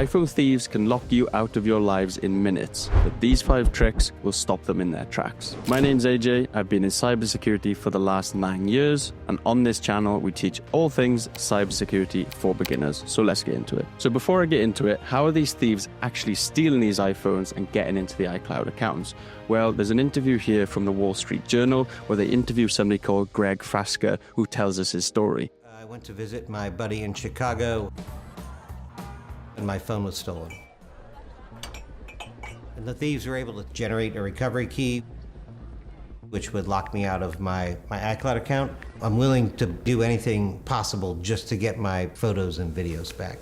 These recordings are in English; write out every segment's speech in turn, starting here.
iPhone thieves can lock you out of your lives in minutes, but these 5 tricks will stop them in their tracks. My name's AJ, I've been in cybersecurity for the last 9 years, and on this channel we teach all things cybersecurity for beginners, so let's get into it. So before I get into it, how are these thieves actually stealing these iPhones and getting into the iCloud accounts? Well, there's an interview here from the Wall Street Journal where they interview somebody called Greg Frasker who tells us his story. I went to visit my buddy in Chicago, and my phone was stolen. And the thieves were able to generate a recovery key, which would lock me out of my iCloud account. I'm willing to do anything possible just to get my photos and videos back.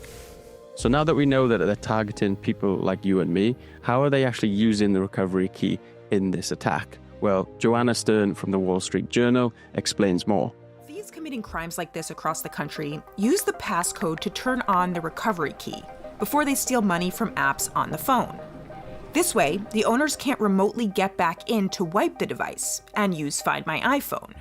So now that we know that they're targeting people like you and me, how are they actually using the recovery key in this attack? Well, Joanna Stern from the Wall Street Journal explains more. Thieves committing crimes like this across the country use the passcode to turn on the recovery key before they steal money from apps on the phone. This way, the owners can't remotely get back in to wipe the device and use Find My iPhone.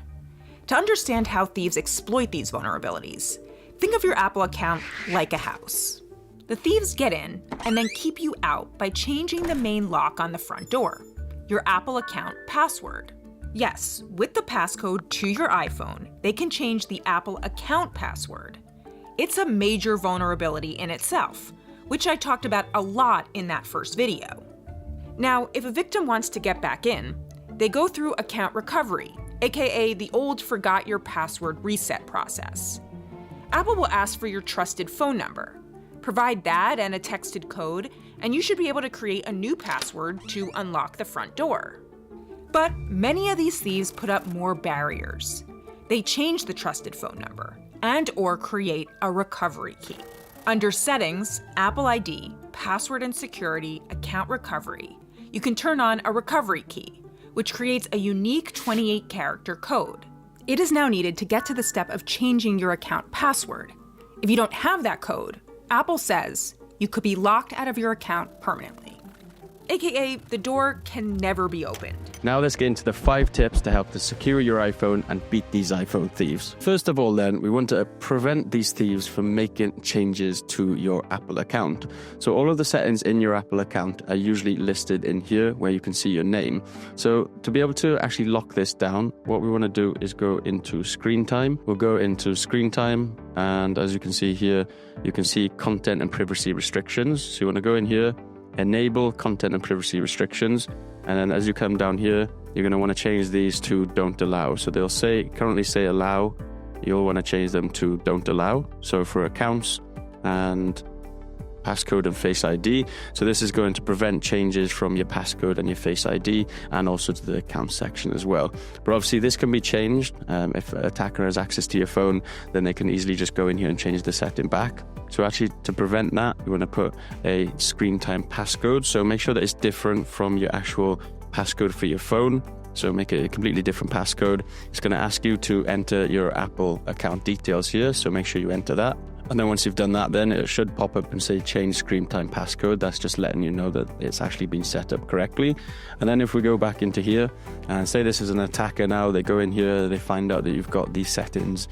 To understand how thieves exploit these vulnerabilities, think of your Apple account like a house. The thieves get in and then keep you out by changing the main lock on the front door, your Apple account password. Yes, with the passcode to your iPhone, they can change the Apple account password. It's a major vulnerability in itself, which I talked about a lot in that first video. Now, if a victim wants to get back in, they go through account recovery, aka the old forgot your password reset process. Apple will ask for your trusted phone number. Provide that and a texted code, and you should be able to create a new password to unlock the front door. But many of these thieves put up more barriers. They change the trusted phone number and/or create a recovery key. Under Settings, Apple ID, Password and Security, Account Recovery, you can turn on a recovery key, which creates a unique 28-character code. It is now needed to get to the step of changing your account password. If you don't have that code, Apple says you could be locked out of your account permanently. AKA, the door can never be opened. Now let's get into the 5 tips to help to secure your iPhone and beat these iPhone thieves. First of all then, we want to prevent these thieves from making changes to your Apple account. So all of the settings in your Apple account are usually listed in here where you can see your name. So to be able to actually lock this down, what we want to do is go into screen time. We'll go into screen time, and as you can see here, you can see content and privacy restrictions. So you want to go in here, enable content and privacy restrictions, and then as you come down here, you're going to want to change these to don't allow. So they'll currently say allow, you'll want to change them to don't allow. So for accounts and passcode and Face ID. So this is going to prevent changes from your passcode and your Face ID, and also to the account section as well. But obviously this can be changed. If an attacker has access to your phone, then they can easily just go in here and change the setting back. So actually, to prevent that, you want to put a screen time passcode. So make sure that it's different from your actual passcode for your phone. So make it a completely different passcode. It's going to ask you to enter your Apple account details here. So make sure you enter that. And then once you've done that, then it should pop up and say change screen time passcode. That's just letting you know that it's actually been set up correctly. And then if we go back into here and say this is an attacker now, they go in here, they find out that you've got these settings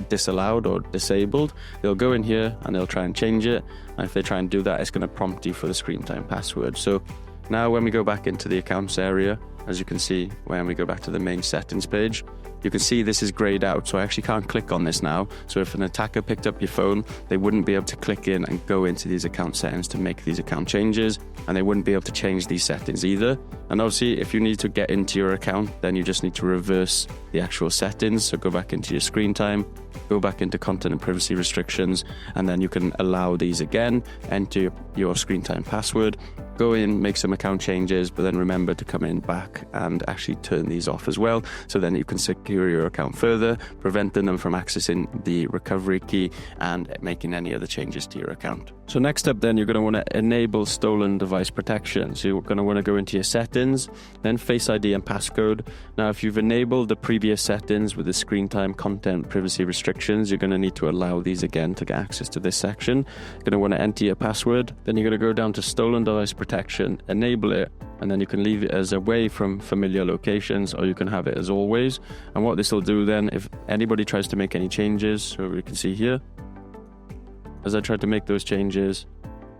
disallowed or disabled. They'll go in here and they'll try and change it. And if they try and do that, it's going to prompt you for the screen time password. So now when we go back into the accounts area, as you can see, when we go back to the main settings page, you can see this is grayed out, so I actually can't click on this now. So if an attacker picked up your phone, they wouldn't be able to click in and go into these account settings to make these account changes, and they wouldn't be able to change these settings either. And obviously, if you need to get into your account, then you just need to reverse the actual settings. So go back into your screen time, go back into content and privacy restrictions, and then you can allow these again, enter your screen time password, go in, make some account changes, but then remember to come in back and actually turn these off as well. So then you can secure your account further, preventing them from accessing the recovery key and making any other changes to your account. So next up then, you're going to want to enable stolen device protection. So you're going to want to go into your settings, then Face ID and passcode. Now, if you've enabled the previous settings with the screen time, content, privacy restrictions, you're going to need to allow these again to get access to this section. You're going to want to enter your password. Then you're going to go down to stolen device protection, enable it, and then you can leave it as away from familiar locations, or you can have it as always. And what this will do then, if anybody tries to make any changes, so we can see here, As I tried to make those changes,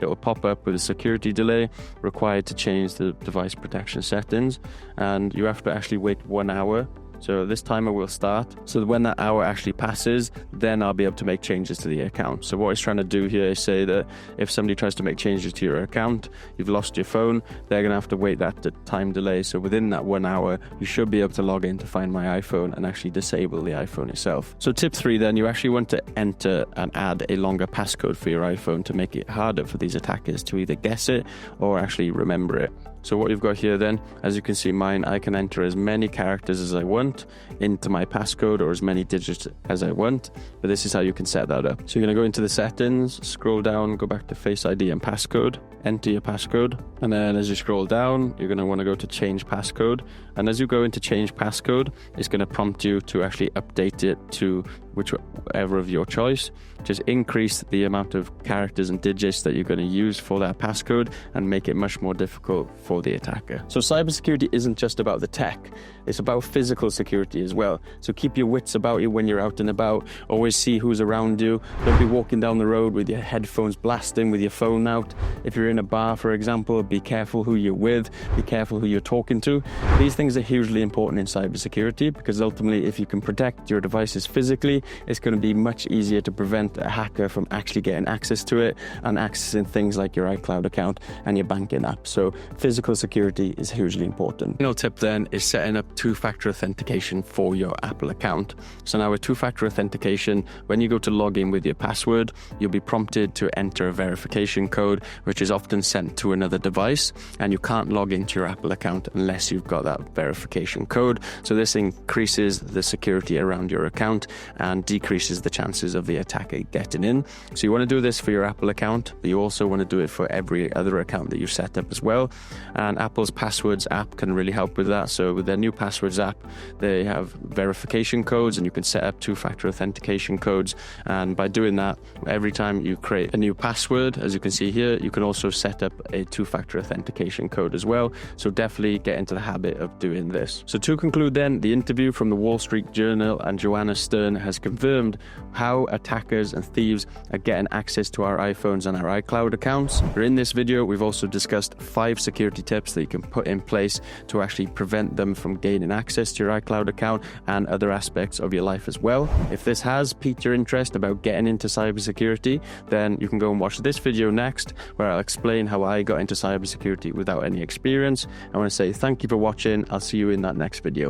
it will pop up with a security delay required to change the device protection settings, and you have to actually wait 1 hour. So this timer will start. So when that hour actually passes, then I'll be able to make changes to the account. So what it's trying to do here is say that if somebody tries to make changes to your account, you've lost your phone, they're going to have to wait that time delay. So within that 1 hour, you should be able to log in to find my iPhone and actually disable the iPhone itself. So tip 3 then, you actually want to enter and add a longer passcode for your iPhone to make it harder for these attackers to either guess it or actually remember it. So what you've got here then, as you can see mine, I can enter as many characters as I want into my passcode or as many digits as I want, but this is how you can set that up. So you're going to go into the settings, scroll down, go back to Face ID and passcode, enter your passcode, and then as you scroll down, you're going to want to go to change passcode, and as you go into change passcode, it's going to prompt you to actually update it to whichever of your choice. Just increase the amount of characters and digits that you're going to use for that passcode and make it much more difficult for the attacker. So cybersecurity isn't just about the tech, it's about physical security as well. So keep your wits about you when you're out and about, always see who's around you. Don't be walking down the road with your headphones blasting with your phone out. If you're in a bar, for example, be careful who you're with, be careful who you're talking to. These things are hugely important in cybersecurity because ultimately if you can protect your devices physically, it's going to be much easier to prevent a hacker from actually getting access to it and accessing things like your iCloud account and your banking app. So physical security is hugely important. Final tip then is setting up two-factor authentication for your Apple account. So now with two-factor authentication, when you go to log in with your password, you'll be prompted to enter a verification code, which is often sent to another device, and you can't log into your Apple account unless you've got that verification code. So this increases the security around your account and decreases the chances of the attacker getting in. So you want to do this for your Apple account, but you also want to do it for every other account that you set up as well. And Apple's Passwords app can really help with that. So with their new Passwords app, they have verification codes and you can set up two-factor authentication codes. And by doing that, every time you create a new password, as you can see here, you can also set up a two-factor authentication code as well. So definitely get into the habit of doing this. So to conclude then, the interview from the Wall Street Journal and Joanna Stern has confirmed how attackers and thieves are getting access to our iPhones and our iCloud accounts. But in this video, we've also discussed 5 security tips that you can put in place to actually prevent them from gaining access to your iCloud account and other aspects of your life as well. If this has piqued your interest about getting into cybersecurity, then you can go and watch this video next, where I'll explain how I got into cybersecurity without any experience. I want to say thank you for watching. I'll see you in that next video.